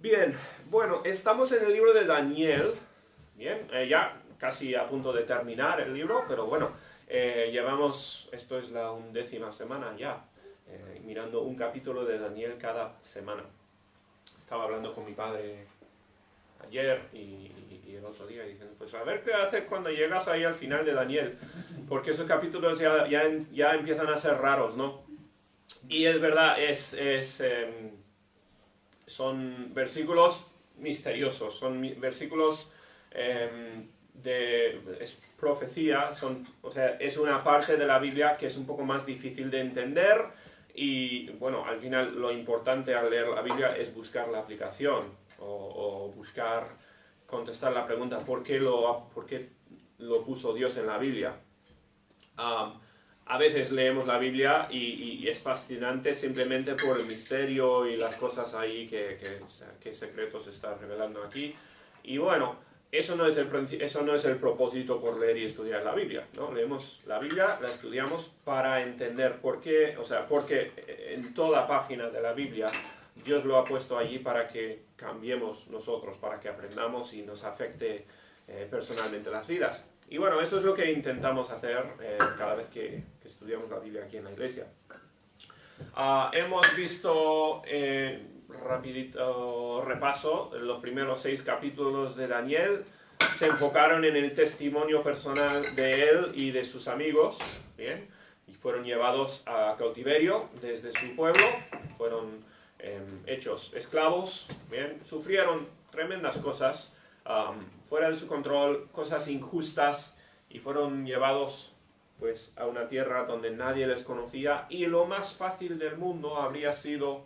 Bien, bueno, estamos en el libro de Daniel. Bien, ya casi a punto de terminar el libro, pero bueno, llevamos, esto es la 11ª semana ya, mirando un capítulo de Daniel cada semana. Estaba hablando con mi padre ayer y el otro día diciendo, pues a ver qué haces cuando llegas ahí al final de Daniel, porque esos capítulos ya empiezan a ser raros, ¿no? Y es verdad, son versículos misteriosos, son versículos es profecía, o sea, es una parte de la Biblia que es un poco más difícil de entender y bueno, al final lo importante al leer la Biblia es buscar la aplicación o buscar contestar la pregunta ¿por qué lo puso Dios en la Biblia? A veces leemos la Biblia y es fascinante simplemente por el misterio y las cosas ahí que secretos se está revelando aquí. Y bueno, eso no es el propósito por leer y estudiar la Biblia, ¿no? Leemos la Biblia, la estudiamos para entender por qué, o sea, porque en toda página de la Biblia Dios lo ha puesto allí para que cambiemos nosotros, para que aprendamos y nos afecte personalmente las vidas. Y bueno, eso es lo que intentamos hacer cada vez que estudiamos la Biblia aquí en la iglesia. Hemos visto, rapidito repaso, los primeros 6 capítulos de Daniel. Se enfocaron en el testimonio personal de él y de sus amigos, ¿bien? Y fueron llevados a cautiverio desde su pueblo, fueron hechos esclavos, ¿bien? Sufrieron tremendas cosas, fuera de su control, cosas injustas, y fueron llevados pues a una tierra donde nadie les conocía, y lo más fácil del mundo habría sido,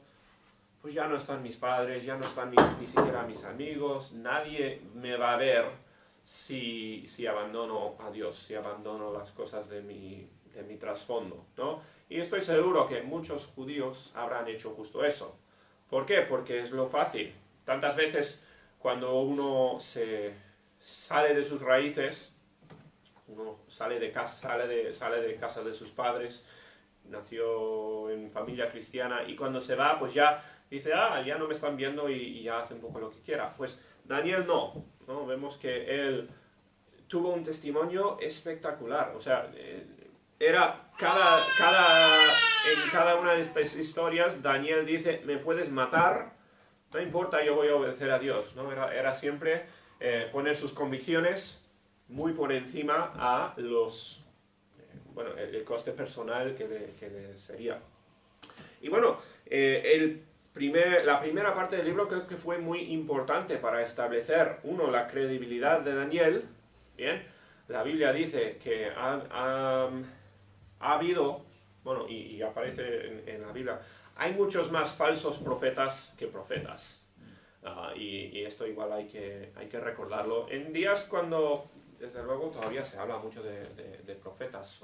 pues ya no están mis padres, ya no están ni siquiera mis amigos, nadie me va a ver si abandono a Dios, si abandono las cosas de mi trasfondo, ¿no? Y estoy seguro que muchos judíos habrán hecho justo eso. ¿Por qué? Porque es lo fácil. Tantas veces cuando uno sale de sus raíces, uno sale de casa de sus padres, nació en familia cristiana y cuando se va, pues ya dice, ya no me están viendo y ya hace un poco lo que quiera. Pues Daniel no. Vemos que él tuvo un testimonio espectacular. O sea, era en cada una de estas historias, Daniel dice, me puedes matar, no importa, yo voy a obedecer a Dios, ¿no? Era siempre poner sus convicciones muy por encima a el coste personal que le sería. Y bueno, la primera parte del libro creo que fue muy importante para establecer, la credibilidad de Daniel. Bien, la Biblia dice que ha habido, bueno, y aparece en la Biblia, hay muchos más falsos profetas que profetas. Y esto igual hay que recordarlo. En días cuando, desde luego, todavía se habla mucho de profetas,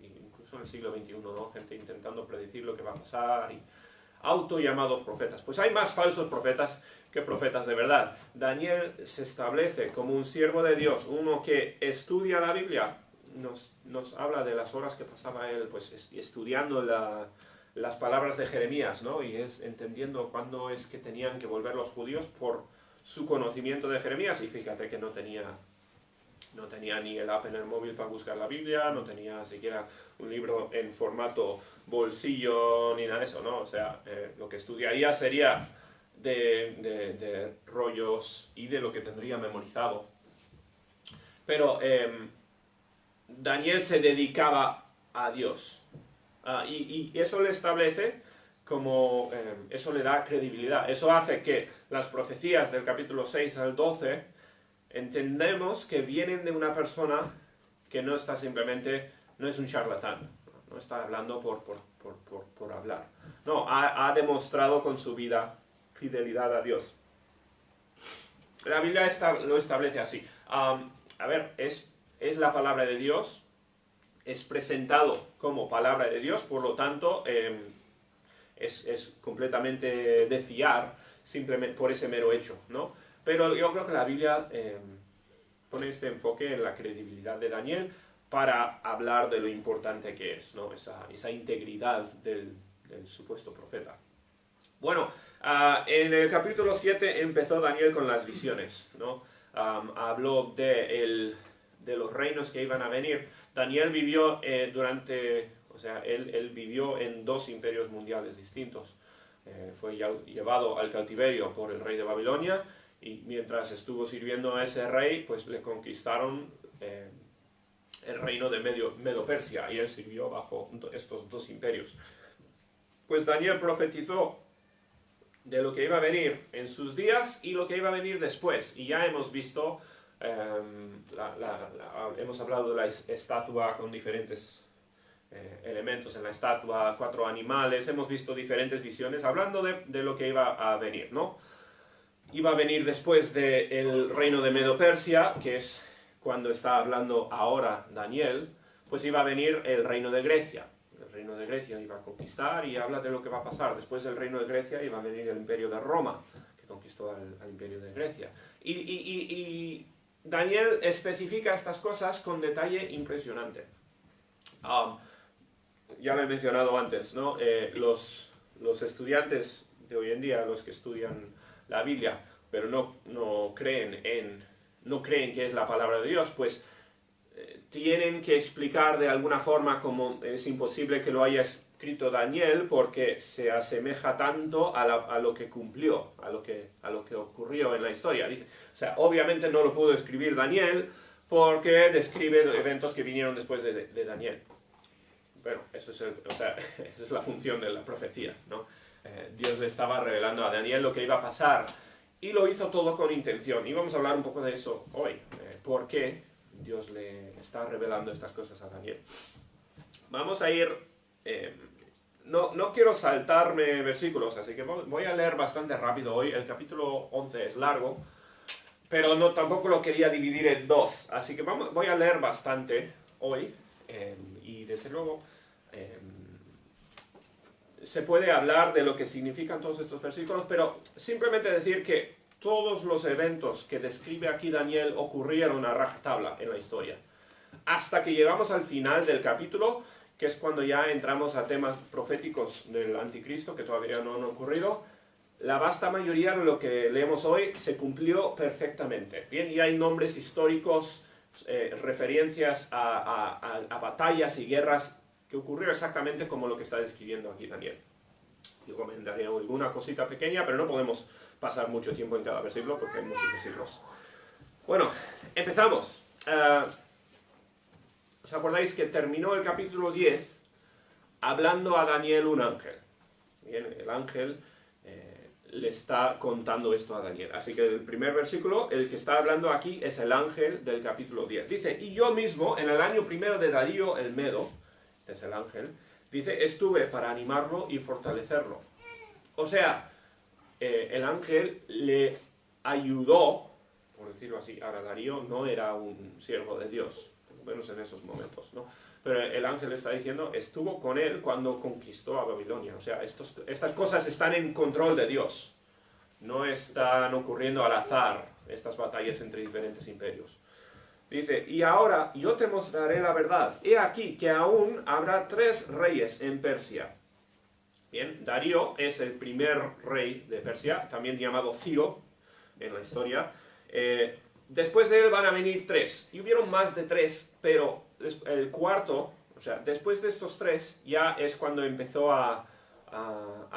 incluso en el siglo XXI, ¿no? Gente intentando predecir lo que va a pasar y autollamados profetas. Pues hay más falsos profetas que profetas de verdad. Daniel se establece como un siervo de Dios, uno que estudia la Biblia. Nos habla de las horas que pasaba él pues estudiando las palabras de Jeremías, ¿no? Y es entendiendo cuándo es que tenían que volver los judíos por su conocimiento de Jeremías. Y fíjate que no tenía ni el app en el móvil para buscar la Biblia, no tenía siquiera un libro en formato bolsillo ni nada de eso, ¿no? O sea, lo que estudiaría sería de rollos y de lo que tendría memorizado. Pero Daniel se dedicaba a Dios. Y eso le establece como, eso le da credibilidad. Eso hace que las profecías del capítulo 6 al 12 entendemos que vienen de una persona que no está simplemente, no es un charlatán, no está hablando por hablar. No, ha demostrado con su vida fidelidad a Dios. La Biblia lo establece así. A ver, es la palabra de Dios, es presentado como palabra de Dios, por lo tanto es completamente de fiar simplemente por ese mero hecho, ¿no? Pero yo creo que la Biblia pone este enfoque en la credibilidad de Daniel para hablar de lo importante que es, ¿no? Esa integridad del supuesto profeta. Bueno, En el capítulo 7 empezó Daniel con las visiones, ¿no? Habló de los reinos que iban a venir. Daniel vivió él vivió en 2 imperios mundiales distintos. Fue llevado al cautiverio por el rey de Babilonia, y mientras estuvo sirviendo a ese rey, pues le conquistaron el reino de Medo-Persia, y él sirvió bajo estos 2 imperios. Pues Daniel profetizó de lo que iba a venir en sus días y lo que iba a venir después, y ya hemos visto, hemos hablado de la estatua con diferentes elementos en la estatua, 4 animales, hemos visto diferentes visiones hablando de lo que iba a venir, ¿no? Iba a venir después del reino de Medo-Persia, que es cuando está hablando ahora Daniel, pues iba a venir el reino de Grecia. El reino de Grecia iba a conquistar, y habla de lo que va a pasar. Después del reino de Grecia iba a venir el imperio de Roma, que conquistó al imperio de Grecia. Y Daniel especifica estas cosas con detalle impresionante. Ya lo he mencionado antes, ¿no? Los estudiantes de hoy en día, los que estudian la Biblia, pero no creen que es la palabra de Dios, pues tienen que explicar de alguna forma cómo es imposible que lo haya escrito Daniel, porque se asemeja tanto a lo que cumplió, a lo que ocurrió en la historia. Dice, o sea, obviamente no lo pudo escribir Daniel porque describe eventos que vinieron después de Daniel. Bueno, eso es la función de la profecía, ¿no? Dios le estaba revelando a Daniel lo que iba a pasar, y lo hizo todo con intención. Y vamos a hablar un poco de eso hoy, por qué Dios le está revelando estas cosas a Daniel. Vamos a ir... no quiero saltarme versículos, así que voy a leer bastante rápido hoy. El capítulo 11 es largo, pero tampoco lo quería dividir en 2. Así que voy a leer bastante hoy, y desde luego se puede hablar de lo que significan todos estos versículos, pero simplemente decir que todos los eventos que describe aquí Daniel ocurrieron a rajatabla en la historia. Hasta que llegamos al final del capítulo, que es cuando ya entramos a temas proféticos del anticristo, que todavía no han ocurrido, la vasta mayoría de lo que leemos hoy se cumplió perfectamente. Bien, y hay nombres históricos, referencias a batallas y guerras que ocurrió exactamente como lo que está describiendo aquí Daniel. Yo comentaré alguna cosita pequeña, pero no podemos pasar mucho tiempo en cada versículo porque hay muchos versículos. Bueno, empezamos. ¿Os acordáis que terminó el capítulo 10 hablando a Daniel un ángel? Bien, el ángel le está contando esto a Daniel. Así que el primer versículo, el que está hablando aquí, es el ángel del capítulo 10. Dice, y yo mismo, en el año primero de Darío el Medo, este es el ángel, dice, estuve para animarlo y fortalecerlo. O sea, el ángel le ayudó, por decirlo así. Ahora, Darío no era un siervo de Dios, por lo menos en esos momentos, ¿no? Pero el ángel está diciendo, estuvo con él cuando conquistó a Babilonia. O sea, estas cosas están en control de Dios. No están ocurriendo al azar, estas batallas entre diferentes imperios. Dice, y ahora yo te mostraré la verdad. He aquí que aún habrá 3 reyes en Persia. Bien, Darío es el primer rey de Persia, también llamado Ciro en la historia. Después de él van a venir 3. Y hubieron más de 3, pero el cuarto, o sea, después de estos 3, ya es cuando empezó a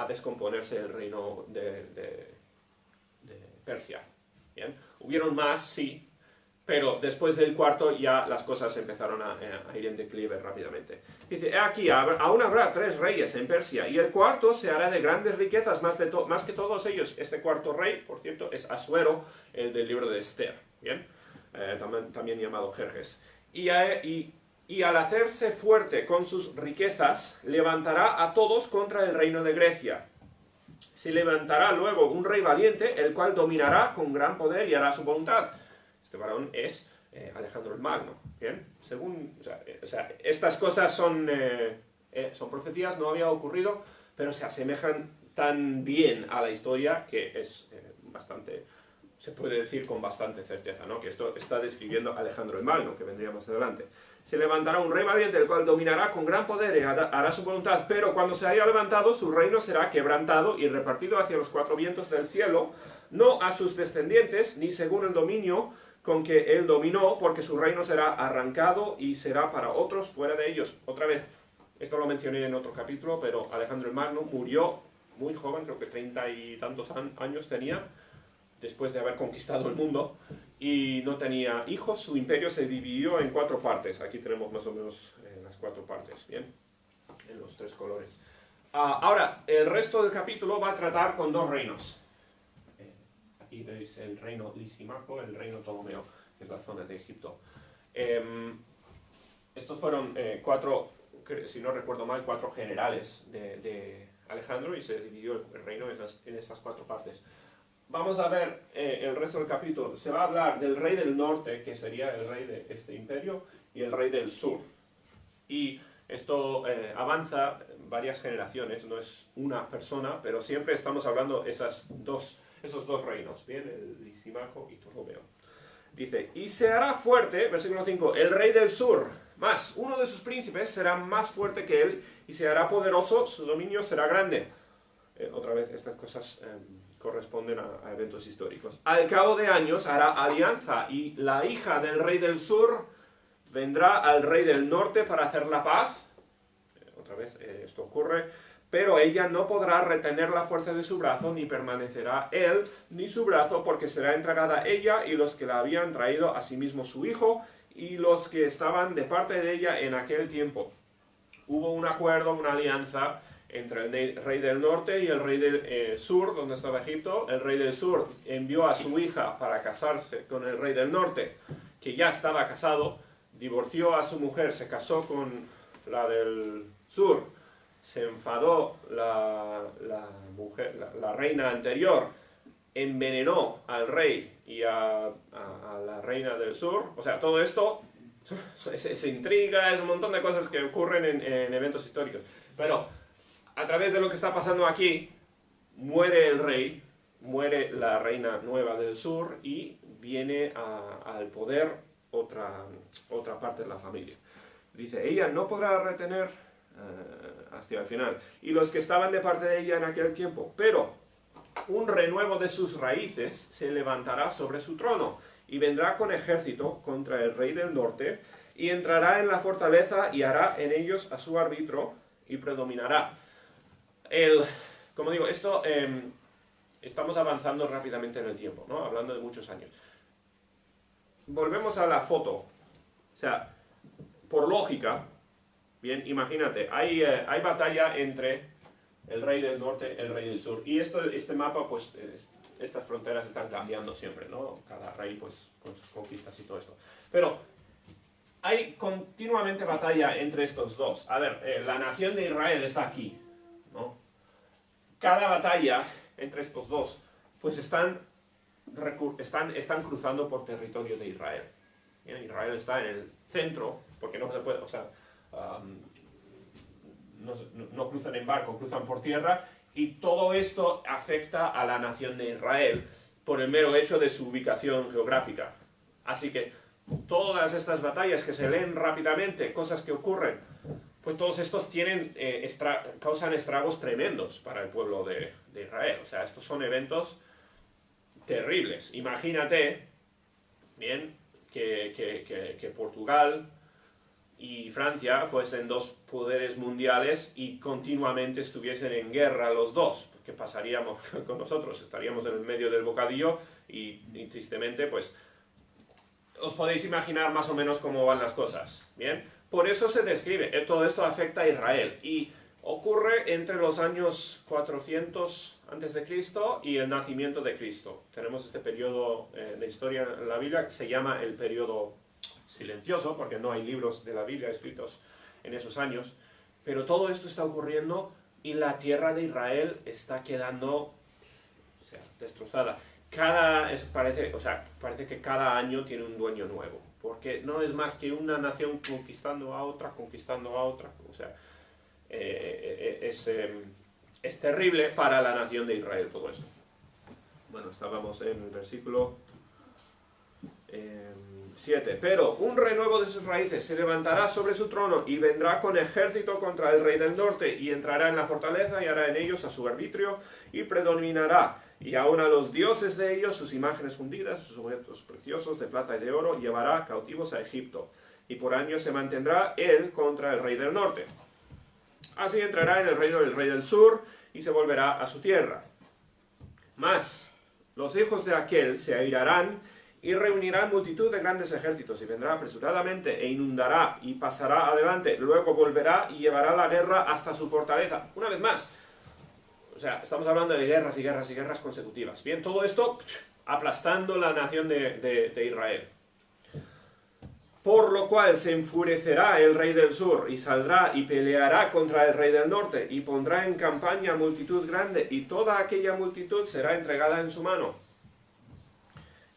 descomponerse el reino de Persia. Bien, hubieron más, sí, pero después del cuarto ya las cosas empezaron a ir en declive rápidamente. Dice, aquí aún habrá 3 reyes en Persia, y el cuarto se hará de grandes riquezas más que todos ellos. Este cuarto rey, por cierto, es Asuero, el del libro de Esther, ¿bien? También llamado Jerjes. Y al hacerse fuerte con sus riquezas, levantará a todos contra el reino de Grecia. Se levantará luego un rey valiente, el cual dominará con gran poder y hará su voluntad. Este varón es Alejandro el Magno. ¿Bien? Estas cosas son profecías, no había ocurrido, pero se asemejan tan bien a la historia que es bastante se puede decir con bastante certeza, ¿no? Que esto está describiendo Alejandro el Magno, que vendría más adelante. Se levantará un rey valiente, el cual dominará con gran poder y hará su voluntad, pero cuando se haya levantado, su reino será quebrantado y repartido hacia los cuatro vientos del cielo, no a sus descendientes, ni según el dominio con que él dominó, porque su reino será arrancado y será para otros fuera de ellos. Otra vez, esto lo mencioné en otro capítulo, pero Alejandro el Magno murió muy joven, creo que 30 y tantos años tenía, después de haber conquistado el mundo, y no tenía hijos. Su imperio se dividió en 4 partes. Aquí tenemos más o menos las 4 partes, ¿bien? En los 3 colores. Ahora, el resto del capítulo va a tratar con 2 reinos. Aquí veis el reino Lisimaco, el reino Ptolomeo, que es la zona de Egipto. Estos fueron 4, si no recuerdo mal, 4 generales de Alejandro, y se dividió el reino en esas 4 partes. Vamos a ver el resto del capítulo. Se va a hablar del rey del norte, que sería el rey de este imperio, y el rey del sur. Y esto avanza varias generaciones, no es una persona, pero siempre estamos hablando de esos dos reinos, ¿bien? El Lisimaco y Ptolomeo. Dice, y se hará fuerte, versículo 5, el rey del sur, más uno de sus príncipes será más fuerte que él, y se hará poderoso, su dominio será grande. Otra vez, estas cosas corresponden a eventos históricos. Al cabo de años hará alianza, y la hija del rey del sur vendrá al rey del norte para hacer la paz. Otra vez, esto ocurre, pero ella no podrá retener la fuerza de su brazo, ni permanecerá él ni su brazo, porque será entregada ella y los que la habían traído, asimismo su hijo, y los que estaban de parte de ella en aquel tiempo. Hubo un acuerdo, una alianza entre el rey del norte y el rey del sur, donde estaba Egipto. El rey del sur envió a su hija para casarse con el rey del norte, que ya estaba casado, divorció a su mujer, se casó con la del sur, se enfadó la reina anterior, envenenó al rey y a la reina del sur. O sea, todo esto es intriga, es un montón de cosas que ocurren en eventos históricos. Pero a través de lo que está pasando aquí, muere el rey, muere la reina nueva del sur y viene al poder otra parte de la familia. Dice, ella no podrá retener hasta el final. Y los que estaban de parte de ella en aquel tiempo, pero un renuevo de sus raíces se levantará sobre su trono y vendrá con ejército contra el rey del norte y entrará en la fortaleza y hará en ellos a su árbitro y predominará. Como digo, esto estamos avanzando rápidamente en el tiempo, ¿no? Hablando de muchos años. Volvemos a la foto. O sea, por lógica, bien, imagínate, hay batalla entre el rey del norte y el rey del sur. Y este mapa, pues, estas fronteras están cambiando siempre, ¿no? Cada rey, pues, con sus conquistas y todo esto. Pero hay continuamente batalla entre estos dos. A ver, la nación de Israel está aquí, ¿no? Cada batalla entre estos dos, pues están cruzando por territorio de Israel. Bien, Israel está en el centro, porque no se puede, o sea, no cruzan en barco, cruzan por tierra, y todo esto afecta a la nación de Israel por el mero hecho de su ubicación geográfica. Así que todas estas batallas que se leen rápidamente, cosas que ocurren, pues todos estos causan estragos tremendos para el pueblo de Israel. O sea, estos son eventos terribles. Imagínate, bien, que Portugal y Francia fuesen dos poderes mundiales y continuamente estuviesen en guerra los dos. ¿Qué pasaríamos con nosotros? Estaríamos en el medio del bocadillo y tristemente, pues, os podéis imaginar más o menos cómo van las cosas, ¿bien? Por eso se describe, todo esto afecta a Israel y ocurre entre los años 400 a.C. y el nacimiento de Cristo. Tenemos este periodo de historia en la Biblia que se llama el periodo silencioso, porque no hay libros de la Biblia escritos en esos años, pero todo esto está ocurriendo y la tierra de Israel está quedando, o sea, destrozada. Parece que cada año tiene un dueño nuevo, porque no es más que una nación conquistando a otra, o sea, es terrible para la nación de Israel todo esto. Bueno, estábamos en el versículo 7. Pero un renuevo de sus raíces se levantará sobre su trono y vendrá con ejército contra el rey del norte y entrará en la fortaleza y hará en ellos a su arbitrio y predominará. Y aun a los dioses de ellos, sus imágenes fundidas, sus objetos preciosos de plata y de oro, llevará cautivos a Egipto. Y por años se mantendrá él contra el rey del norte. Así entrará en el reino del rey del sur y se volverá a su tierra. Mas los hijos de aquel se airarán y reunirán multitud de grandes ejércitos, y vendrá apresuradamente, e inundará, y pasará adelante, luego volverá y llevará la guerra hasta su fortaleza. Una vez más, o sea, estamos hablando de guerras y guerras y guerras consecutivas. Bien, todo esto aplastando la nación de Israel. Por lo cual se enfurecerá el rey del sur, y saldrá y peleará contra el rey del norte, y pondrá en campaña multitud grande, y toda aquella multitud será entregada en su mano.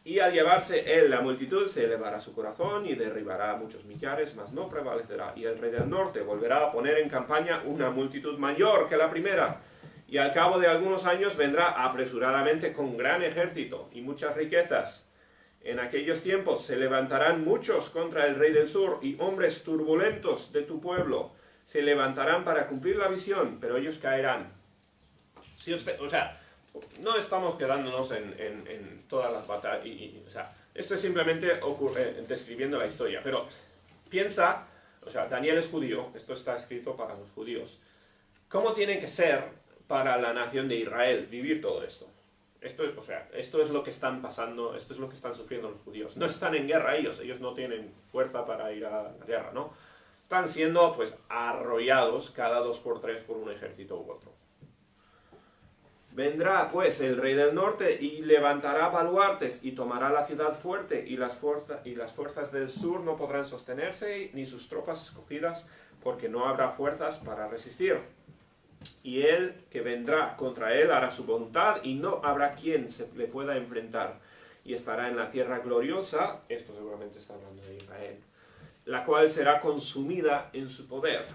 Y al llevarse él la multitud, se elevará su corazón y derribará a muchos millares, mas no prevalecerá. Y el rey del norte volverá a poner en campaña una multitud mayor que la primera. Y al cabo de algunos años vendrá apresuradamente con gran ejército y muchas riquezas. En aquellos tiempos se levantarán muchos contra el rey del sur, y hombres turbulentos de tu pueblo se levantarán para cumplir la visión, pero ellos caerán. Si usted, o sea, no estamos quedándonos en todas las batallas, o sea, esto es simplemente describiendo la historia, pero piensa, o sea, Daniel es judío, esto está escrito para los judíos. ¿Cómo tiene que ser para la nación de Israel vivir todo esto? Esto es lo que están pasando, esto es lo que están sufriendo los judíos. No están en guerra ellos no tienen fuerza para ir a la guerra, ¿no? Están siendo, pues, arrollados cada 2 por 3 por un ejército u otro. Vendrá, pues, el rey del norte y levantará baluartes y tomará la ciudad fuerte, y las fuerzas del sur no podrán sostenerse, ni sus tropas escogidas, porque no habrá fuerzas para resistir. Y él que vendrá contra él hará su voluntad, y no habrá quien se le pueda enfrentar. Y estará en la tierra gloriosa, esto seguramente está hablando de Israel, la cual será consumida en su poder.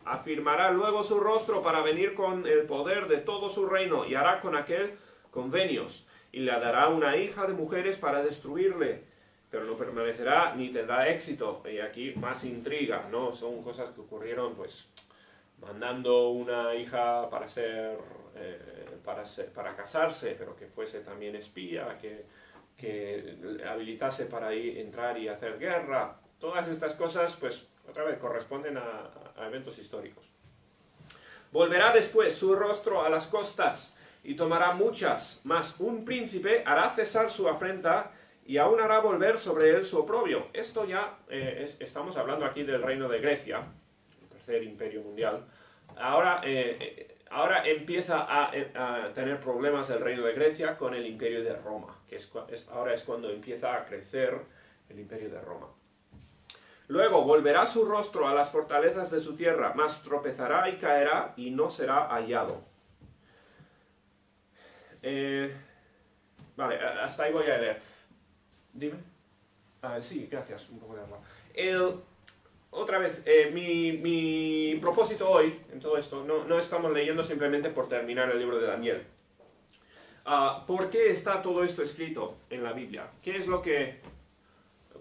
Afirmará luego su rostro para venir con el poder de todo su reino, y hará con aquel convenios, y le dará una hija de mujeres para destruirle, pero no permanecerá ni tendrá éxito. Y aquí más intriga, ¿no? Son cosas que ocurrieron, pues, mandando una hija para casarse, pero que fuese también espía, que habilitase para entrar y hacer guerra. Todas estas cosas, pues, otra vez, corresponden a eventos históricos. Volverá después su rostro a las costas, y tomará muchas, mas un príncipe hará cesar su afrenta, y aún hará volver sobre él su oprobio. Esto ya, estamos hablando aquí del reino de Grecia, imperio mundial. Ahora empieza a tener problemas el reino de Grecia con el imperio de Roma, que ahora es cuando empieza a crecer el imperio de Roma. Luego volverá su rostro a las fortalezas de su tierra, mas tropezará y caerá y no será hallado. Vale, hasta ahí voy a leer. Dime. Sí, gracias, un poco de agua. Otra vez, mi propósito hoy, en todo esto, no estamos leyendo simplemente por terminar el libro de Daniel. ¿Por qué está todo esto escrito en la Biblia?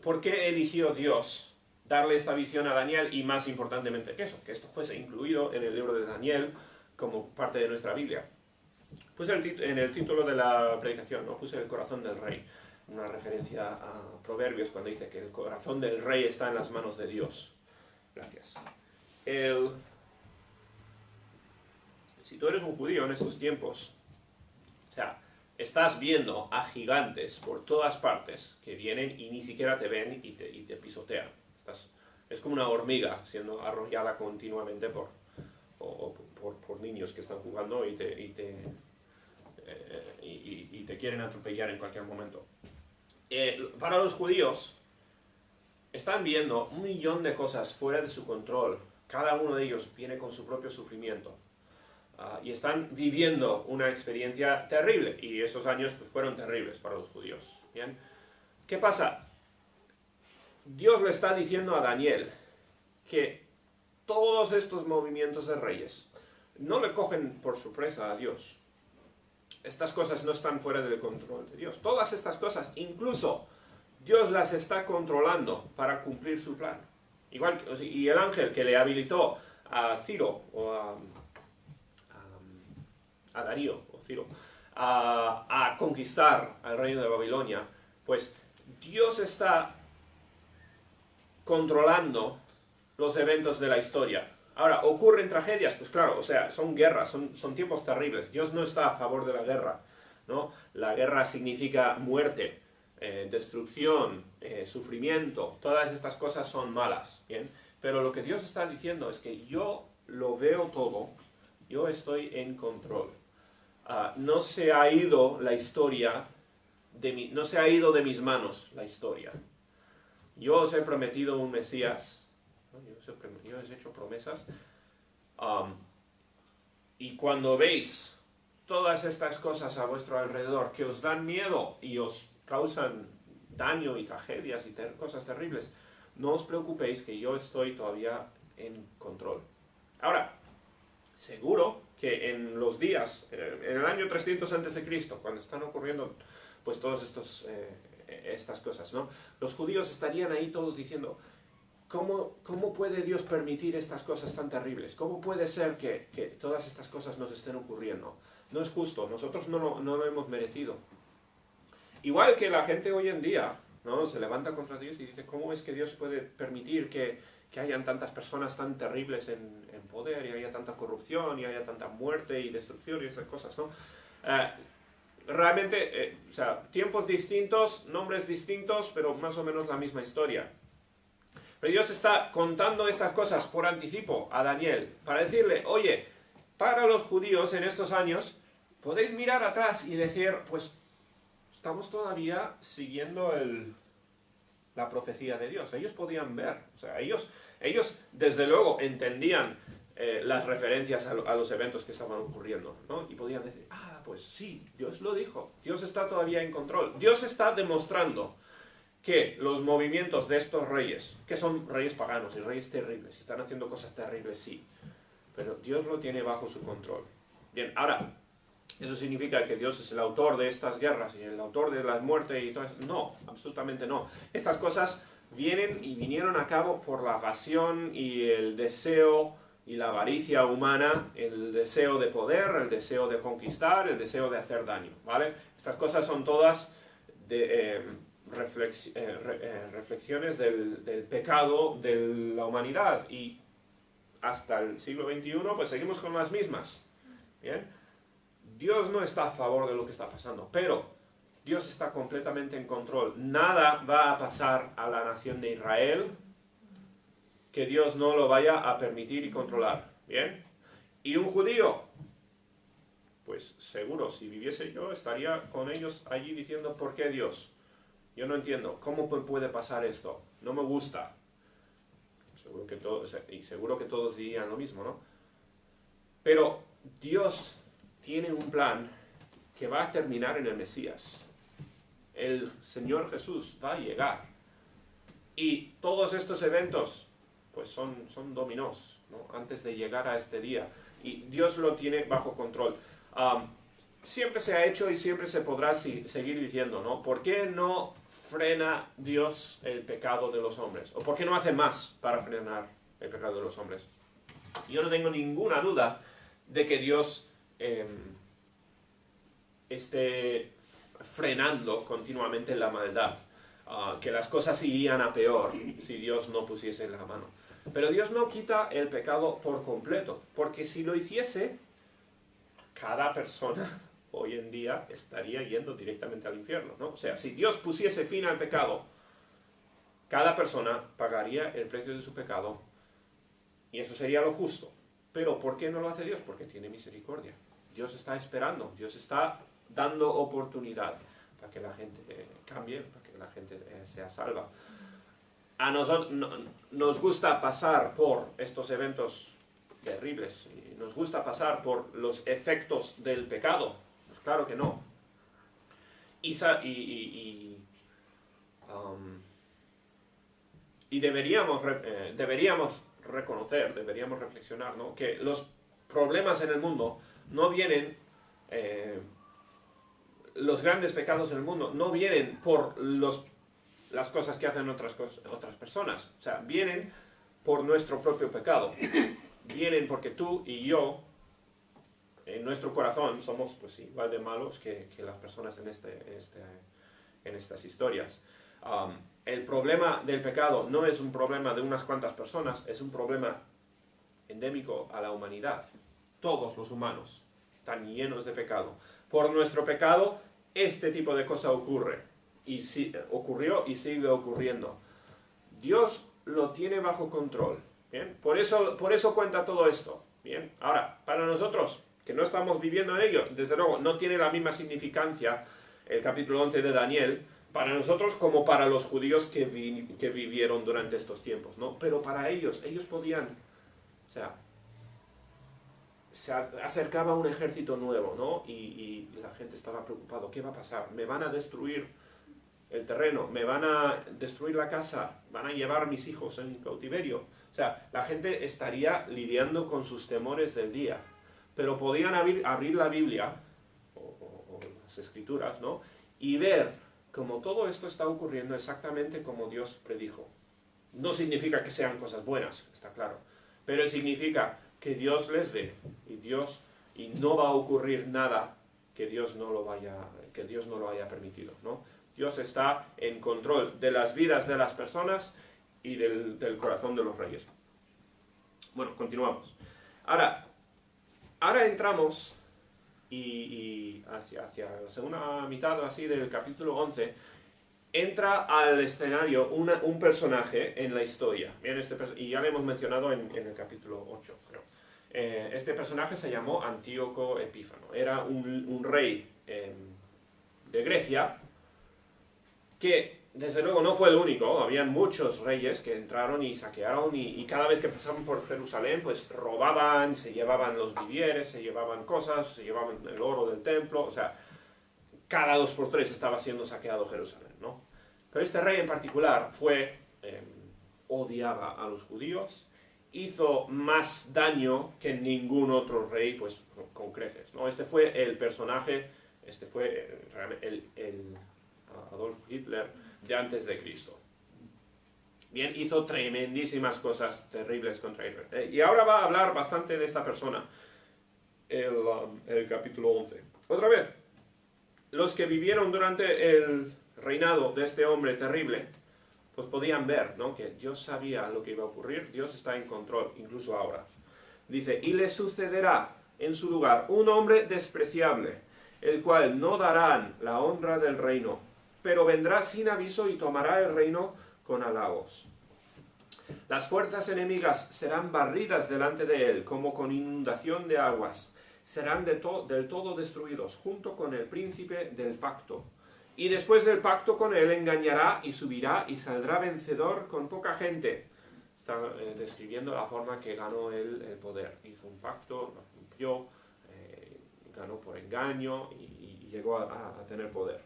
¿Por qué eligió Dios darle esta visión a Daniel, y más importantemente que esto fuese incluido en el libro de Daniel como parte de nuestra Biblia? Puse en el título de la predicación, ¿no? Puse el corazón del rey, una referencia a Proverbios cuando dice que el corazón del rey está en las manos de Dios. Gracias. Si tú eres un judío en estos tiempos, o sea, estás viendo a gigantes por todas partes que vienen y ni siquiera te ven y te pisotean. Es como una hormiga siendo arrollada continuamente por niños que están jugando y te quieren atropellar en cualquier momento. Para los judíos, están viendo 1.000.000 de cosas fuera de su control. Cada uno de ellos viene con su propio sufrimiento. Y están viviendo una experiencia terrible. Y esos años, pues, fueron terribles para los judíos. ¿Bien? ¿Qué pasa? Dios le está diciendo a Daniel que todos estos movimientos de reyes no le cogen por sorpresa a Dios. estas cosas no están fuera del control de Dios. Todas estas cosas, incluso Dios las está controlando para cumplir su plan. Igual que, y el ángel que le habilitó a Ciro o a Darío o Ciro a conquistar al reino de Babilonia, pues Dios está controlando los eventos de la historia. Ahora, ¿ocurren tragedias? Pues claro, o sea, son guerras, son tiempos terribles. Dios no está a favor de la guerra, ¿no? La guerra significa muerte, destrucción, sufrimiento. Todas estas cosas son malas, ¿bien? Pero lo que Dios está diciendo es que yo lo veo todo, yo estoy en control. No se ha ido la historia, no se ha ido de mis manos la historia. Yo os he prometido un Mesías, ¿no? Yo os he hecho promesas, y cuando veis todas estas cosas a vuestro alrededor que os dan miedo y os causan daño y tragedias y cosas terribles, no os preocupéis que yo estoy todavía en control. Ahora, seguro que en los días, en el año 300 a.C., cuando están ocurriendo pues todas estas cosas, ¿no? Los judíos estarían ahí todos diciendo, ¿cómo puede Dios permitir estas cosas tan terribles? ¿Cómo puede ser que todas estas cosas nos estén ocurriendo? No es justo, nosotros no lo hemos merecido. Igual que la gente hoy en día, ¿no? Se levanta contra Dios y dice, ¿cómo es que Dios puede permitir que hayan tantas personas tan terribles en poder, y haya tanta corrupción, y haya tanta muerte y destrucción y esas cosas, ¿no? Realmente, o sea, tiempos distintos, nombres distintos, pero más o menos la misma historia. Pero Dios está contando estas cosas por anticipo a Daniel, para decirle, oye, para los judíos en estos años, podéis mirar atrás y decir, pues, estamos todavía siguiendo la profecía de Dios. Ellos podían ver, o sea, ellos desde luego entendían las referencias a los eventos que estaban ocurriendo, ¿no? Y podían decir, pues sí, Dios lo dijo, Dios está todavía en control. Dios está demostrando que los movimientos de estos reyes, que son reyes paganos y reyes terribles, están haciendo cosas terribles, sí, pero Dios lo tiene bajo su control. Bien, ahora, ¿eso significa que Dios es el autor de estas guerras y el autor de la muerte y todo eso? No, absolutamente no. Estas cosas vienen y vinieron a cabo por la pasión y el deseo y la avaricia humana, el deseo de poder, el deseo de conquistar, el deseo de hacer daño, ¿vale? Estas cosas son todas reflexiones del pecado de la humanidad, y hasta el siglo XXI pues seguimos con las mismas, ¿bien? Dios no está a favor de lo que está pasando, pero Dios está completamente en control. Nada va a pasar a la nación de Israel que Dios no lo vaya a permitir y controlar, ¿bien? Y un judío, pues seguro, si viviese yo, estaría con ellos allí diciendo, ¿por qué Dios? Yo no entiendo, ¿cómo puede pasar esto? No me gusta. Seguro que todos dirían lo mismo, ¿no? Pero Dios tiene un plan que va a terminar en el Mesías. El Señor Jesús va a llegar. Y todos estos eventos pues son dominós, ¿no? Antes de llegar a este día. Y Dios lo tiene bajo control. Siempre se ha hecho y siempre se podrá seguir diciendo, ¿no? ¿Por qué no frena Dios el pecado de los hombres? ¿O por qué no hace más para frenar el pecado de los hombres? Yo no tengo ninguna duda de que Dios esté frenando continuamente la maldad, que las cosas irían a peor si Dios no pusiese la mano. Pero Dios no quita el pecado por completo, porque si lo hiciese, cada persona hoy en día estaría yendo directamente al infierno, ¿no? O sea, si Dios pusiese fin al pecado, cada persona pagaría el precio de su pecado, y eso sería lo justo. Pero ¿por qué no lo hace Dios? Porque tiene misericordia. Dios está esperando, Dios está dando oportunidad para que la gente cambie, para que la gente sea salva. A nosotros nos gusta pasar por estos eventos terribles, y nos gusta pasar por los efectos del pecado. Pues claro que no. Y deberíamos reconocer, deberíamos reflexionar, ¿no? Que los problemas en el mundo no vienen los grandes pecados del mundo no vienen por las cosas que hacen otras personas. O sea, vienen por nuestro propio pecado. Vienen porque tú y yo, en nuestro corazón, somos pues igual de malos que las personas en estas historias. El problema del pecado no es un problema de unas cuantas personas, es un problema endémico a la humanidad. Todos los humanos están llenos de pecado. Por nuestro pecado, este tipo de cosa ocurre. Ocurrió y sigue ocurriendo. Dios lo tiene bajo control. ¿Bien? Por eso cuenta todo esto. ¿Bien? Ahora, para nosotros, que no estamos viviendo en ello, desde luego no tiene la misma significancia el capítulo 11 de Daniel, para nosotros como para los judíos que vivieron durante estos tiempos, ¿no? Pero para ellos podían, o sea, se acercaba un ejército nuevo, ¿no? Y la gente estaba preocupada, ¿qué va a pasar? ¿Me van a destruir el terreno? ¿Me van a destruir la casa? ¿Van a llevar mis hijos en cautiverio? O sea, la gente estaría lidiando con sus temores del día, pero podían abrir la Biblia, o las Escrituras, ¿no? Y ver cómo todo esto está ocurriendo exactamente como Dios predijo. No significa que sean cosas buenas, está claro, pero significa que Dios les ve y no va a ocurrir nada que Dios no lo haya permitido, ¿no? Dios está en control de las vidas de las personas y del corazón de los reyes. Bueno, continuamos. Ahora entramos y hacia la segunda mitad así del capítulo 11 entra al escenario un personaje en la historia. Bien, y ya lo hemos mencionado en el capítulo 8, creo. Este personaje se llamó Antíoco Epífano. Era un rey de Grecia que, desde luego, no fue el único. Habían muchos reyes que entraron y saquearon y cada vez que pasaban por Jerusalén, pues robaban, se llevaban los vivieres, se llevaban cosas, se llevaban el oro del templo. O sea, cada 2 por 3 estaba siendo saqueado Jerusalén, ¿no? Pero este rey en particular odiaba a los judíos, hizo más daño que ningún otro rey, pues con creces, ¿no? Este fue el personaje, el Adolf Hitler de antes de Cristo. Bien, hizo tremendísimas cosas terribles contra Israel. Y ahora va a hablar bastante de esta persona, el capítulo 11. Otra vez, los que vivieron durante el reinado de este hombre terrible, pues podían ver, ¿no?, que Dios sabía lo que iba a ocurrir, Dios está en control, incluso ahora. Dice, y le sucederá en su lugar un hombre despreciable, el cual no darán la honra del reino, pero vendrá sin aviso y tomará el reino con halagos. Las fuerzas enemigas serán barridas delante de él, como con inundación de aguas. Serán del todo destruidos, junto con el príncipe del pacto. Y después del pacto con él engañará y subirá y saldrá vencedor con poca gente. Está describiendo la forma que ganó él el poder. Hizo un pacto, lo cumplió, ganó por engaño y llegó a tener poder.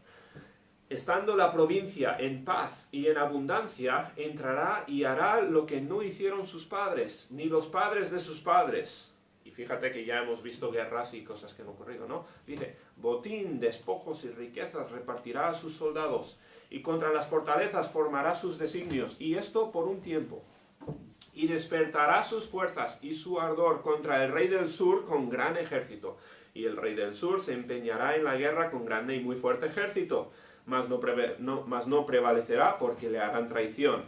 Estando la provincia en paz y en abundancia, entrará y hará lo que no hicieron sus padres, ni los padres de sus padres. Y fíjate que ya hemos visto guerras y cosas que han ocurrido, ¿no? Dice, botín, despojos y riquezas repartirá a sus soldados, y contra las fortalezas formará sus designios, y esto por un tiempo. Y despertará sus fuerzas y su ardor contra el rey del sur con gran ejército. Y el rey del sur se empeñará en la guerra con grande y muy fuerte ejército, mas no prevalecerá porque le harán traición.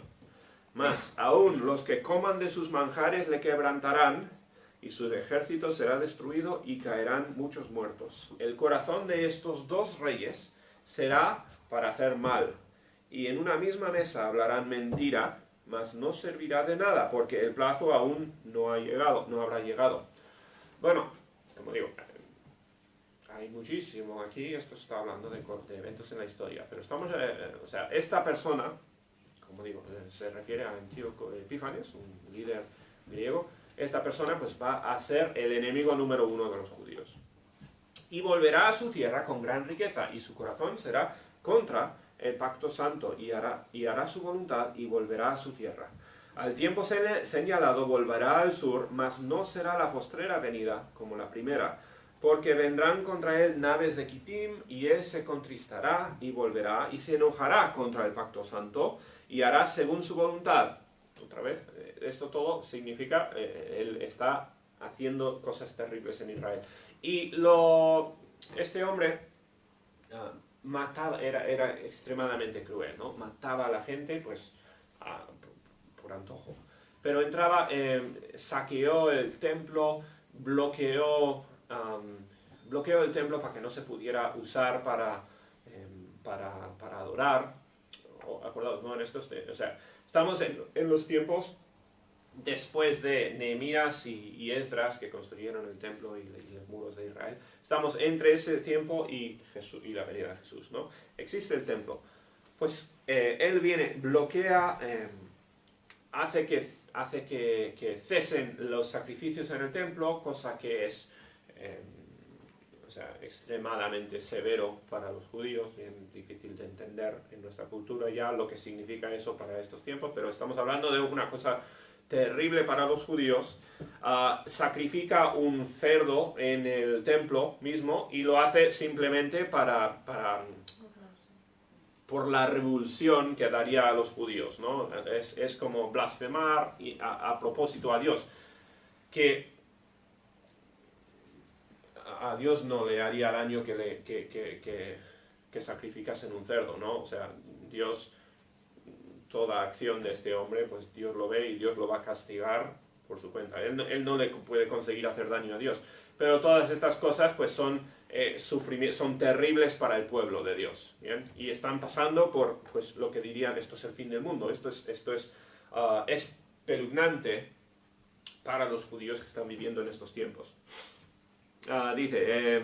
Mas aún los que coman de sus manjares le quebrantarán, y su ejército será destruido y caerán muchos muertos. El corazón de estos 2 reyes será para hacer mal, y en una misma mesa hablarán mentira, mas no servirá de nada, porque el plazo aún no habrá llegado. Bueno, como digo, hay muchísimo aquí, esto está hablando de eventos en la historia, pero o sea, esta persona, como digo, se refiere a Antíoco Epífanes, un líder griego. Esta persona pues va a ser el enemigo número 1 de los judíos. Y volverá a su tierra con gran riqueza, y su corazón será contra el pacto santo, y hará su voluntad, y volverá a su tierra. Al tiempo señalado volverá al sur, mas no será la postrera venida como la primera, porque vendrán contra él naves de Kitim, y él se contristará y volverá, y se enojará contra el pacto santo, y hará según su voluntad. Otra vez, esto todo significa, él está haciendo cosas terribles en Israel. Y este hombre mataba, era extremadamente cruel, ¿no? Mataba a la gente, pues, por antojo. Pero entraba, saqueó el templo, bloqueó el templo para que no se pudiera usar para adorar. Acordaos, ¿no? O sea, estamos en los tiempos después de Nehemías y Esdras, que construyeron el templo y los muros de Israel. Estamos entre ese tiempo y la venida de Jesús, ¿no? Existe el templo. Pues él viene, bloquea, hace que cesen los sacrificios en el templo, cosa que es extremadamente severo para los judíos, bien difícil de entender en nuestra cultura ya lo que significa eso para estos tiempos, pero estamos hablando de una cosa terrible para los judíos. Sacrifica un cerdo en el templo mismo y lo hace simplemente por la revulsión que daría a los judíos, ¿no? Es como blasfemar a propósito a Dios, que a Dios no le haría daño que sacrificasen un cerdo, ¿no? O sea, Dios, toda acción de este hombre, pues Dios lo ve y Dios lo va a castigar por su cuenta. Él no le puede conseguir hacer daño a Dios. Pero todas estas cosas pues son terribles para el pueblo de Dios, ¿bien? Y están pasando por pues lo que dirían, esto es el fin del mundo, esto es espeluznante para los judíos que están viviendo en estos tiempos. Dice,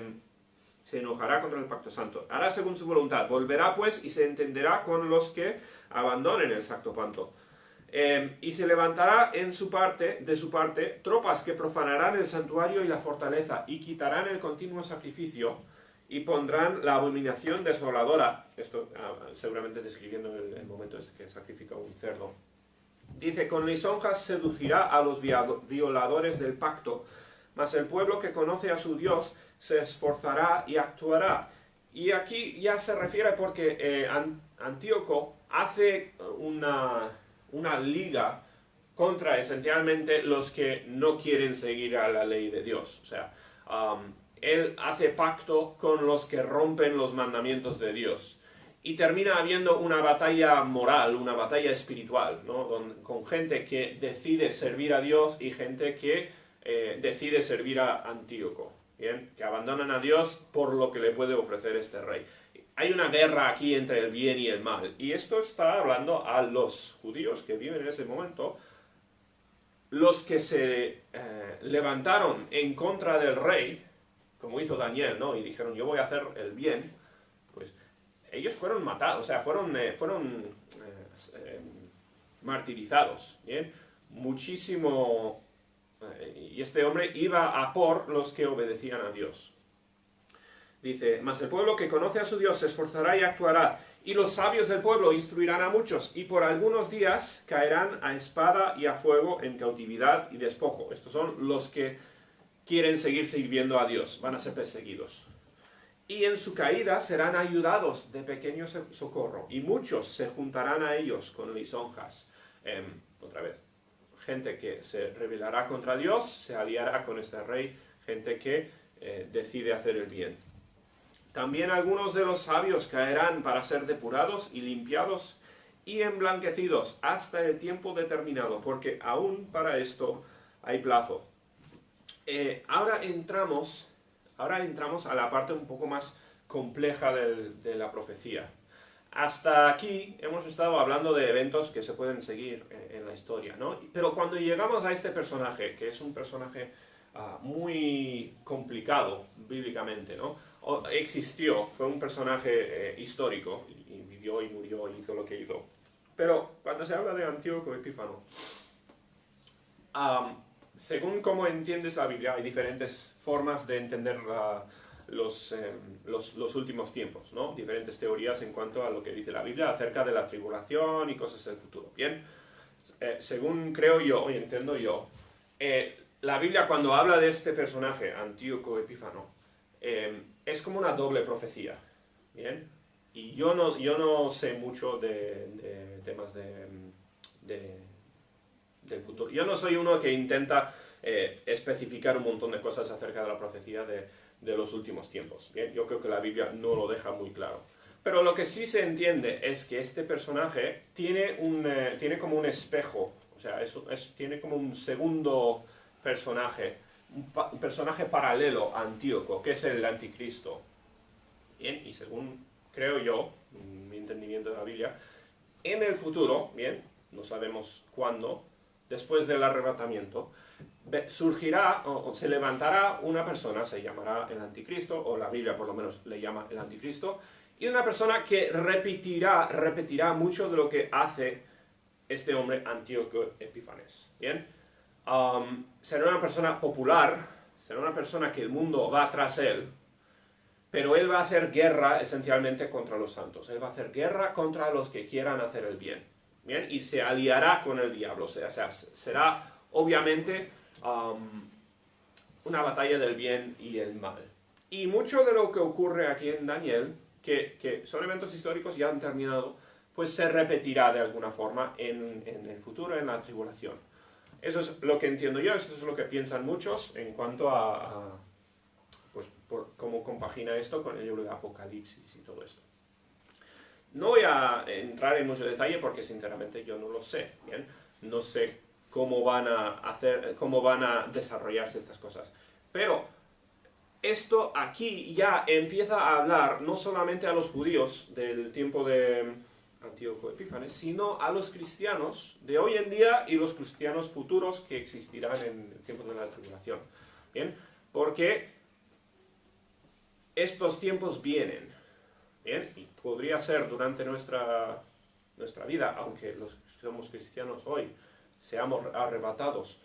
se enojará contra el pacto santo, hará según su voluntad, volverá pues y se entenderá con los que abandonen el sacro pacto. Y se levantará de su parte tropas que profanarán el santuario y la fortaleza, y quitarán el continuo sacrificio, y pondrán la abominación desoladora. Esto seguramente describiendo el momento en que sacrifica un cerdo. Dice, con lisonjas seducirá a los violadores del pacto, mas el pueblo que conoce a su Dios se esforzará y actuará. Y aquí ya se refiere porque Antíoco hace una liga contra esencialmente los que no quieren seguir a la ley de Dios. O sea, él hace pacto con los que rompen los mandamientos de Dios. Y termina habiendo una batalla moral, una batalla espiritual, ¿no? Con gente que decide servir a Dios y gente que decide servir a Antíoco, ¿bien? Que abandonan a Dios por lo que le puede ofrecer este rey. Hay una guerra aquí entre el bien y el mal, y esto está hablando a los judíos que viven en ese momento, los que se levantaron en contra del rey, como hizo Daniel, ¿no? Y dijeron, yo voy a hacer el bien, pues ellos fueron matados, o sea, fueron martirizados, ¿bien? Muchísimo, y este hombre iba a por los que obedecían a Dios. Dice, mas el pueblo que conoce a su Dios se esforzará y actuará, y los sabios del pueblo instruirán a muchos, y por algunos días caerán a espada y a fuego en cautividad y despojo. Estos son los que quieren seguir sirviendo a Dios, van a ser perseguidos. Y en su caída serán ayudados de pequeño socorro, y muchos se juntarán a ellos con lisonjas. Otra vez, gente que se rebelará contra Dios, se aliará con este rey, gente que decide hacer el bien. También algunos de los sabios caerán para ser depurados y limpiados y emblanquecidos hasta el tiempo determinado, porque aún para esto hay plazo. Ahora entramos a la parte un poco más compleja de la profecía. Hasta aquí hemos estado hablando de eventos que se pueden seguir en la historia, ¿no? Pero cuando llegamos a este personaje, que es un personaje muy complicado bíblicamente, ¿no? Existió, fue un personaje histórico, y vivió y murió y hizo lo que hizo. Pero cuando se habla de Antíoco Epífano, según cómo entiendes la Biblia, hay diferentes formas de entender los últimos tiempos, ¿no? Diferentes teorías en cuanto a lo que dice la Biblia acerca de la tribulación y cosas del futuro. Bien, según creo yo y entiendo yo, la Biblia cuando habla de este personaje, Antíoco Epífano, es como una doble profecía, ¿bien? Y yo no sé mucho de temas del futuro. Yo no soy uno que intenta especificar un montón de cosas acerca de la profecía de los últimos tiempos, ¿bien? Yo creo que la Biblia no lo deja muy claro. Pero lo que sí se entiende es que este personaje tiene como un espejo, o sea, tiene como un segundo personaje, un personaje paralelo a Antíoco, que es el anticristo. Bien, y según creo yo, mi entendimiento de la Biblia, en el futuro, bien, no sabemos cuándo, después del arrebatamiento, surgirá o se levantará una persona, se llamará el anticristo, o la Biblia por lo menos le llama el anticristo, y una persona que repetirá mucho de lo que hace este hombre Antíoco Epífanes. ¿Bien? Será una persona popular, será una persona que el mundo va tras él, pero él va a hacer guerra esencialmente contra los santos. Él va a hacer guerra contra los que quieran hacer el bien. ¿Bien? Y se aliará con el diablo. O sea, será obviamente una batalla del bien y el mal. Y mucho de lo que ocurre aquí en Daniel, que son eventos históricos ya han terminado, pues se repetirá de alguna forma en el futuro, en la tribulación. Eso es lo que entiendo yo, eso es lo que piensan muchos en cuanto a pues, cómo compagina esto con el libro de Apocalipsis y todo esto. No voy a entrar en mucho detalle porque sinceramente yo no lo sé, ¿bien? No sé cómo van a desarrollarse estas cosas. Pero esto aquí ya empieza a hablar no solamente a los judíos del tiempo de Antíoco Epífanes, sino a los cristianos de hoy en día y los cristianos futuros que existirán en el tiempo de la tribulación. ¿Bien? Porque estos tiempos vienen, ¿bien? Y podría ser durante nuestra vida, aunque los que somos cristianos hoy seamos arrebatados.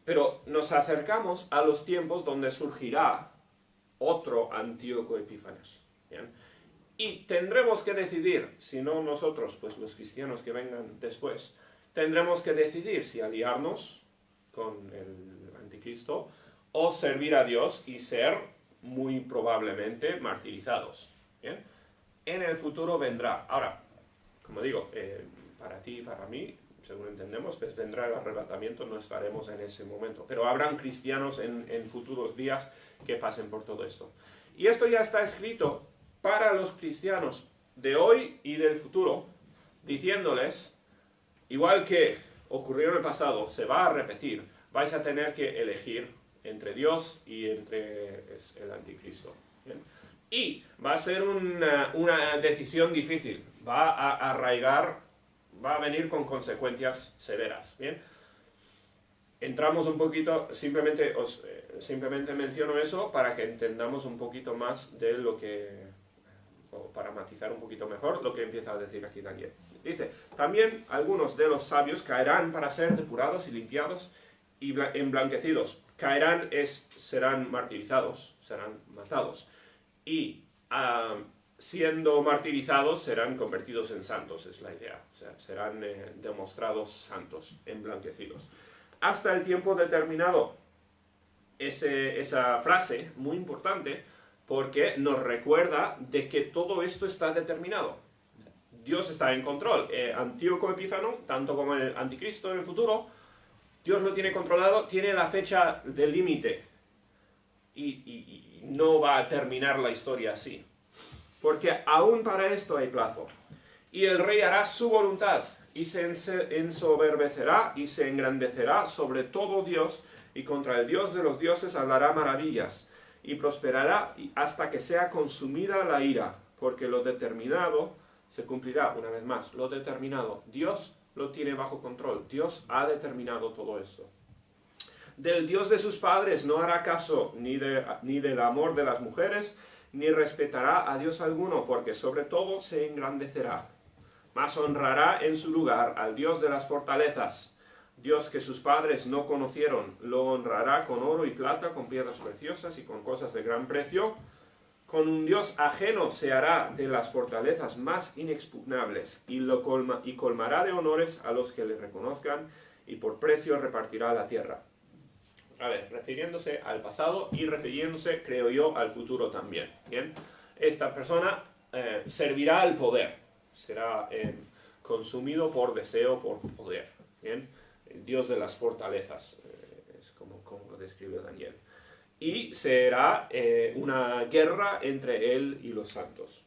Pero nos acercamos a los tiempos donde surgirá otro Antíoco Epífanes. ¿Bien? Y tendremos que decidir, si no nosotros, pues los cristianos que vengan después, tendremos que decidir si aliarnos con el anticristo o servir a Dios y ser muy probablemente martirizados. ¿Bien? En el futuro vendrá. Ahora, como digo, para ti y para mí, según entendemos, pues vendrá el arrebatamiento, no estaremos en ese momento. Pero habrán cristianos en futuros días que pasen por todo esto. Y esto ya está escrito para los cristianos de hoy y del futuro, diciéndoles, igual que ocurrió en el pasado, se va a repetir, vais a tener que elegir entre Dios y entre el anticristo. ¿Bien? Y va a ser una decisión difícil, va a arraigar, va a venir con consecuencias severas. ¿Bien? Entramos un poquito, simplemente menciono eso para que entendamos un poquito más de lo que, o para matizar un poquito mejor lo que empieza a decir aquí Daniel. Dice, también algunos de los sabios caerán para ser depurados y limpiados y emblanquecidos. Caerán serán martirizados, serán matados. Y siendo martirizados serán convertidos en santos, es la idea. O sea, serán demostrados santos, emblanquecidos. Hasta el tiempo determinado. Esa frase, muy importante, porque nos recuerda de que todo esto está determinado. Dios está en control. Antíoco Epífano, tanto como el anticristo en el futuro, Dios lo tiene controlado, tiene la fecha de límite. Y no va a terminar la historia así. Porque aún para esto hay plazo. Y el rey hará su voluntad, y se ensoberbecerá y se engrandecerá sobre todo Dios, y contra el Dios de los dioses hablará maravillas, y prosperará hasta que sea consumida la ira, porque lo determinado se cumplirá. Una vez más, lo determinado, Dios lo tiene bajo control, Dios ha determinado todo esto. Del Dios de sus padres no hará caso ni del amor de las mujeres, ni respetará a Dios alguno, porque sobre todo se engrandecerá. Mas honrará en su lugar al Dios de las fortalezas, Dios que sus padres no conocieron. Lo honrará con oro y plata, con piedras preciosas y con cosas de gran precio. Con un Dios ajeno se hará de las fortalezas más inexpugnables, y colmará de honores a los que le reconozcan, y por precio repartirá la tierra. a ver, refiriéndose al pasado y refiriéndose, creo yo, al futuro también. ¿Bien? Esta persona servirá al poder, será consumido por deseo, por poder. ¿Bien? El Dios de las fortalezas, es como lo describe Daniel. Y será una guerra entre él y los santos.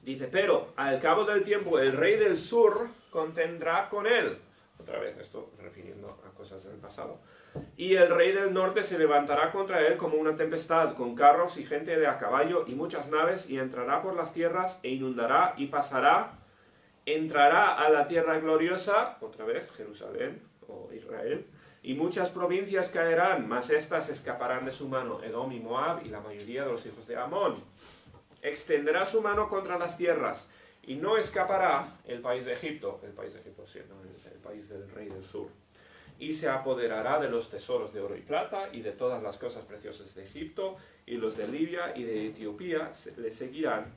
Dice, pero al cabo del tiempo el rey del sur contendrá con él. Otra vez esto refiriendo a cosas del pasado. Y el rey del norte se levantará contra él como una tempestad, con carros y gente de a caballo y muchas naves, y entrará por las tierras e inundará y pasará. Entrará a la tierra gloriosa, otra vez Jerusalén o Israel, y muchas provincias caerán, mas éstas escaparán de su mano, Edom y Moab y la mayoría de los hijos de Amón. Extenderá su mano contra las tierras, y no escapará el país de Egipto siendo el país del rey del sur, y se apoderará de los tesoros de oro y plata, y de todas las cosas preciosas de Egipto, y los de Libia y de Etiopía le seguirán,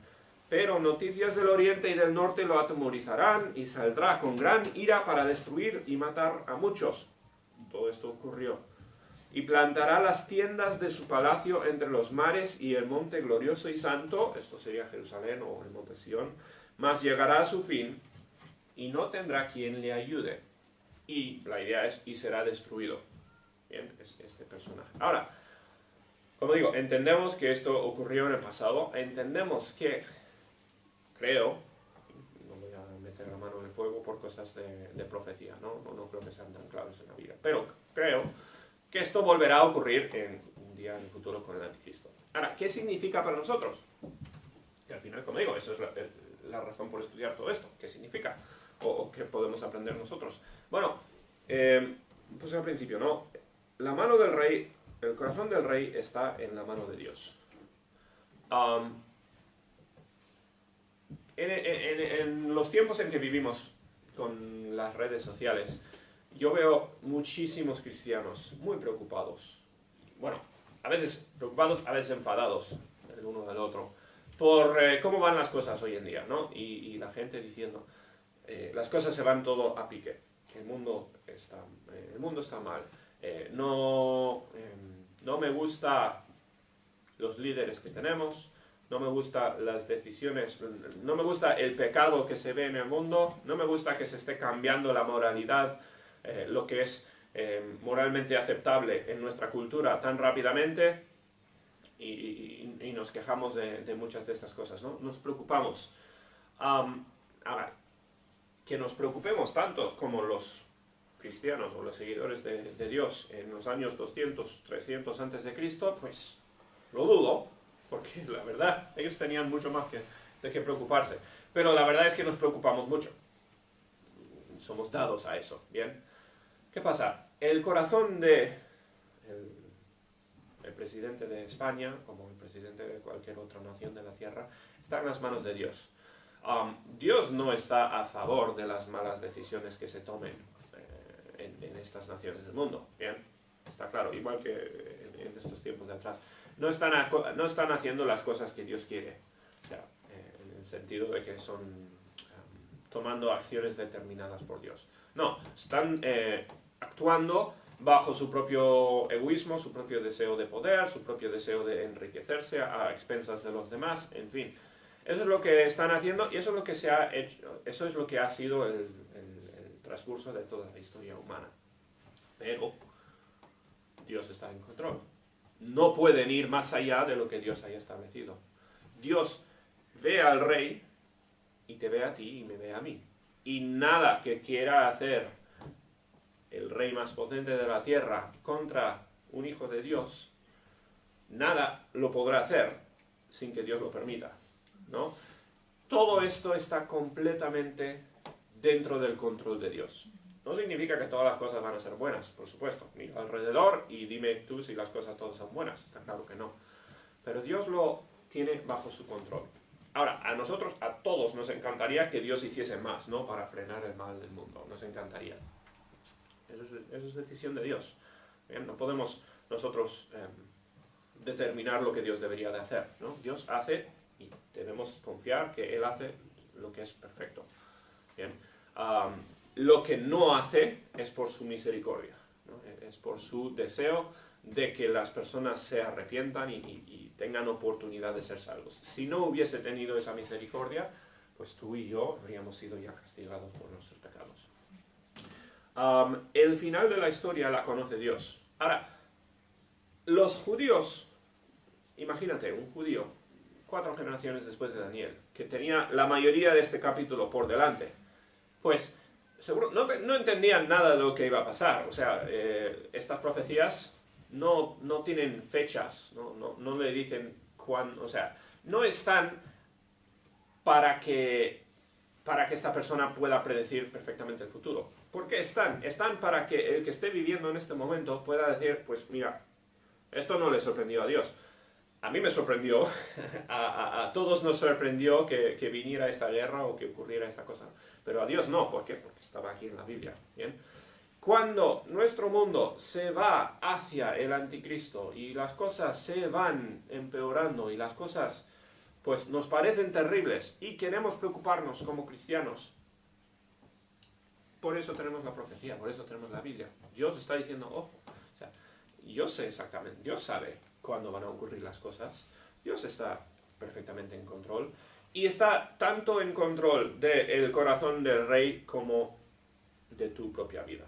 pero noticias del oriente y del norte lo atemorizarán, y saldrá con gran ira para destruir y matar a muchos. Todo esto ocurrió. Y plantará las tiendas de su palacio entre los mares y el monte glorioso y santo, esto sería Jerusalén o el monte Sión, mas llegará a su fin y no tendrá quien le ayude. Y la idea es, y será destruido. Bien, es este personaje. Ahora, como digo, entendemos que esto ocurrió en el pasado, entendemos que, creo, no voy a meter la mano en el fuego por cosas de profecía, ¿no? No creo que sean tan claros en la Biblia, pero creo que esto volverá a ocurrir en un día en el futuro con el anticristo. Ahora, ¿qué significa para nosotros? Y al final, como digo, eso es la razón por estudiar todo esto. ¿Qué significa? O qué podemos aprender nosotros. Bueno, pues al principio, ¿no? La mano del rey, el corazón del rey está en la mano de Dios. En los tiempos en que vivimos con las redes sociales, yo veo muchísimos cristianos muy preocupados. Bueno, a veces preocupados, a veces enfadados el uno del otro, por cómo van las cosas hoy en día, ¿no? Y la gente diciendo, las cosas se van todo a pique, el mundo está mal, no me gusta los líderes que tenemos, no me gusta las decisiones, no me gusta el pecado que se ve en el mundo, no me gusta que se esté cambiando la moralidad, lo que es moralmente aceptable en nuestra cultura tan rápidamente, y nos quejamos de muchas de estas cosas, ¿no? Nos preocupamos. Ahora, que nos preocupemos tanto como los cristianos o los seguidores de Dios en los años 200, 300 antes de Cristo, pues lo dudo, porque la verdad, ellos tenían mucho más de qué preocuparse. Pero la verdad es que nos preocupamos mucho. Somos dados a eso, ¿bien? ¿Qué pasa? El corazón de el presidente de España, como el presidente de cualquier otra nación de la tierra, está en las manos de Dios. Dios no está a favor de las malas decisiones que se tomen en estas naciones del mundo, ¿bien? Está claro, igual que en estos tiempos de atrás. No están haciendo las cosas que Dios quiere, o sea, en el sentido de que son tomando acciones determinadas por Dios. No, están actuando bajo su propio egoísmo, su propio deseo de poder, su propio deseo de enriquecerse a expensas de los demás, en fin. Eso es lo que están haciendo y eso es lo que se ha hecho, eso es lo que ha sido el transcurso de toda la historia humana. Pero Dios está en control. No pueden ir más allá de lo que Dios haya establecido. Dios ve al rey y te ve a ti y me ve a mí. Y nada que quiera hacer el rey más potente de la tierra contra un hijo de Dios, nada lo podrá hacer sin que Dios lo permita, ¿no? Todo esto está completamente dentro del control de Dios. No significa que todas las cosas van a ser buenas, por supuesto. Mira alrededor y dime tú si las cosas todas son buenas. Está claro que no. Pero Dios lo tiene bajo su control. Ahora, a nosotros, a todos, nos encantaría que Dios hiciese más, ¿no? Para frenar el mal del mundo. Nos encantaría. Eso es decisión de Dios. Bien, no podemos nosotros determinar lo que Dios debería de hacer, ¿no? Dios hace y debemos confiar que Él hace lo que es perfecto. Bien. Lo que no hace es por su misericordia. ¿no? Es por su deseo de que las personas se arrepientan y tengan oportunidad de ser salvos. Si no hubiese tenido esa misericordia, pues tú y yo habríamos sido ya castigados por nuestros pecados. El final de la historia la conoce Dios. Ahora, los judíos, imagínate, un judío, 4 generaciones después de Daniel, que tenía la mayoría de este capítulo por delante, pues seguro no entendían nada de lo que iba a pasar. O sea, estas profecías no tienen fechas, no le dicen cuándo, o sea, no están para que esta persona pueda predecir perfectamente el futuro. ¿Por qué están? Están para que el que esté viviendo en este momento pueda decir, pues mira, esto no le sorprendió a Dios. A mí me sorprendió, a todos nos sorprendió que viniera esta guerra o que ocurriera esta cosa. Pero a Dios no, ¿por qué? Porque estaba aquí en la Biblia. ¿Bien? Cuando nuestro mundo se va hacia el anticristo y las cosas se van empeorando y las cosas pues nos parecen terribles y queremos preocuparnos como cristianos, por eso tenemos la profecía, por eso tenemos la Biblia. Dios está diciendo, ojo, o sea, yo sé exactamente, Dios sabe cuándo van a ocurrir las cosas, Dios está perfectamente en control y está tanto en control del corazón del rey como de tu propia vida.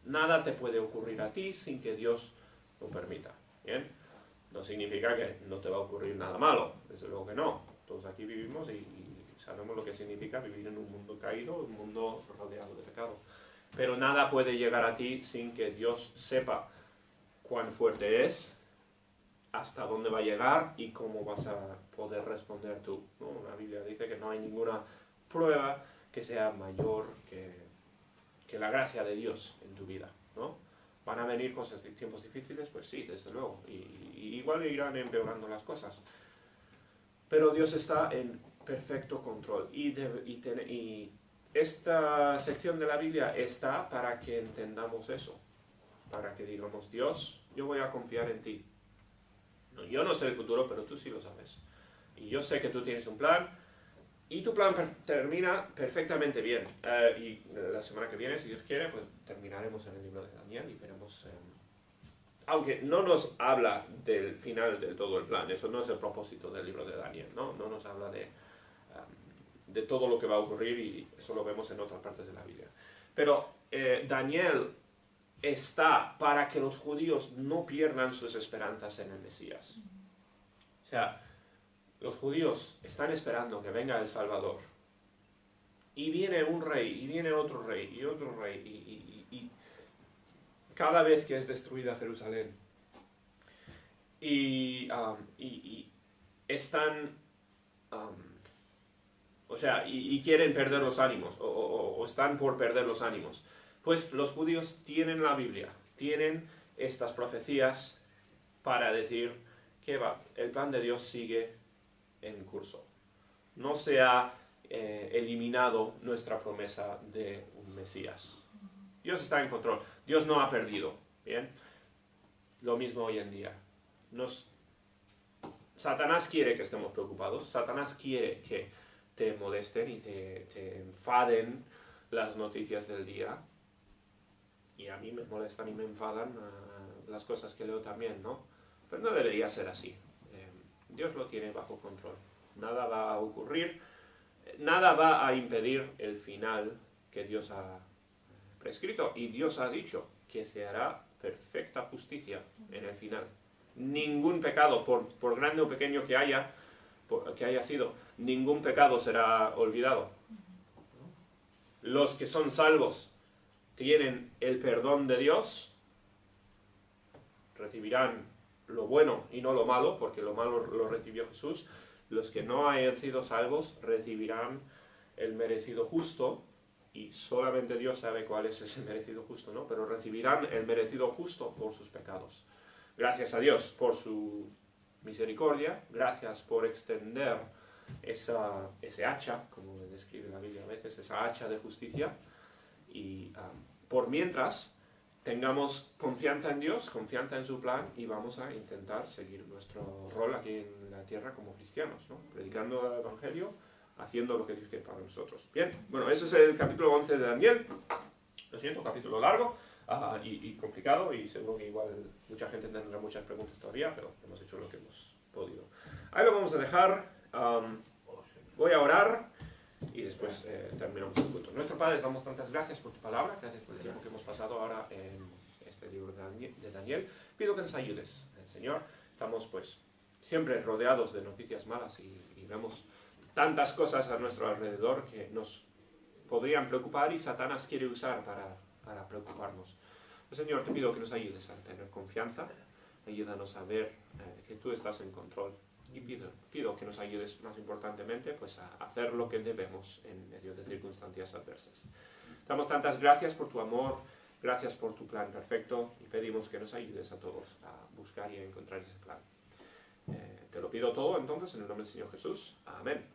Nada te puede ocurrir a ti sin que Dios lo permita. ¿Bien? No significa que no te va a ocurrir nada malo, desde luego que no. Todos aquí vivimos y sabemos lo que significa vivir en un mundo caído, un mundo rodeado de pecado. Pero nada puede llegar a ti sin que Dios sepa cuán fuerte es, hasta dónde va a llegar y cómo vas a poder responder tú, ¿no? La Biblia dice que no hay ninguna prueba que sea mayor que la gracia de Dios en tu vida, ¿no? ¿Van a venir cosas de tiempos difíciles? Pues sí, desde luego. Y igual irán empeorando las cosas. Pero Dios está en perfecto control. Y esta sección de la Biblia está para que entendamos eso. Para que digamos, Dios, yo voy a confiar en ti. No, yo no sé el futuro, pero tú sí lo sabes. Y yo sé que tú tienes un plan. Y tu plan termina perfectamente bien. Y la semana que viene, si Dios quiere, pues terminaremos en el libro de Daniel y veremos... aunque no nos habla del final de todo el plan, eso no es el propósito del libro de Daniel, ¿no? No nos habla de todo lo que va a ocurrir y eso lo vemos en otras partes de la Biblia. Pero Daniel está para que los judíos no pierdan sus esperanzas en el Mesías. O sea... Los judíos están esperando que venga el Salvador. Y viene un rey, y viene otro rey, y otro rey, y cada vez que es destruida Jerusalén. Y están... o sea, y quieren perder los ánimos, o están por perder los ánimos. Pues los judíos tienen la Biblia, tienen estas profecías para decir que el plan de Dios sigue en curso. No se ha eliminado nuestra promesa de un Mesías. Dios está en control. Dios no ha perdido. ¿Bien? Lo mismo hoy en día. Satanás quiere que estemos preocupados. Satanás quiere que te molesten y te enfaden las noticias del día. Y a mí me molestan y me enfadan las cosas que leo también, ¿no? Pero no debería ser así. Dios lo tiene bajo control. Nada va a ocurrir, nada va a impedir el final que Dios ha prescrito. Y Dios ha dicho que se hará perfecta justicia en el final. Ningún pecado, por grande o pequeño que haya sido, ningún pecado será olvidado. Los que son salvos tienen el perdón de Dios, recibirán lo bueno y no lo malo, porque lo malo lo recibió Jesús. Los que no hayan sido salvos recibirán el merecido justo, y solamente Dios sabe cuál es ese merecido justo, ¿no? Pero recibirán el merecido justo por sus pecados. Gracias a Dios por su misericordia, gracias por extender ese hacha, como describe la Biblia a veces, esa hacha de justicia, y por mientras tengamos confianza en Dios, confianza en su plan, y vamos a intentar seguir nuestro rol aquí en la tierra como cristianos, ¿no? Predicando el Evangelio, haciendo lo que Dios quiere para nosotros. Bien, bueno, ese es el capítulo 11 de Daniel. Lo siento, capítulo largo. y complicado, y seguro que igual mucha gente tendrá muchas preguntas todavía, pero hemos hecho lo que hemos podido. Ahí lo vamos a dejar. Voy a orar y después terminamos el culto. Nuestro Padre, les damos tantas gracias por tu palabra, gracias por el tiempo que hemos pasado ahora en este libro de Daniel. Pido que nos ayudes, Señor. Estamos pues siempre rodeados de noticias malas y vemos tantas cosas a nuestro alrededor que nos podrían preocupar y Satanás quiere usar para preocuparnos. Señor, te pido que nos ayudes a tener confianza, ayúdanos a ver que tú estás en control. Y pido que nos ayudes, más importantemente, pues a hacer lo que debemos en medio de circunstancias adversas. Damos tantas gracias por tu amor, gracias por tu plan perfecto, y pedimos que nos ayudes a todos a buscar y a encontrar ese plan. Te lo pido todo entonces en el nombre del Señor Jesús. Amén.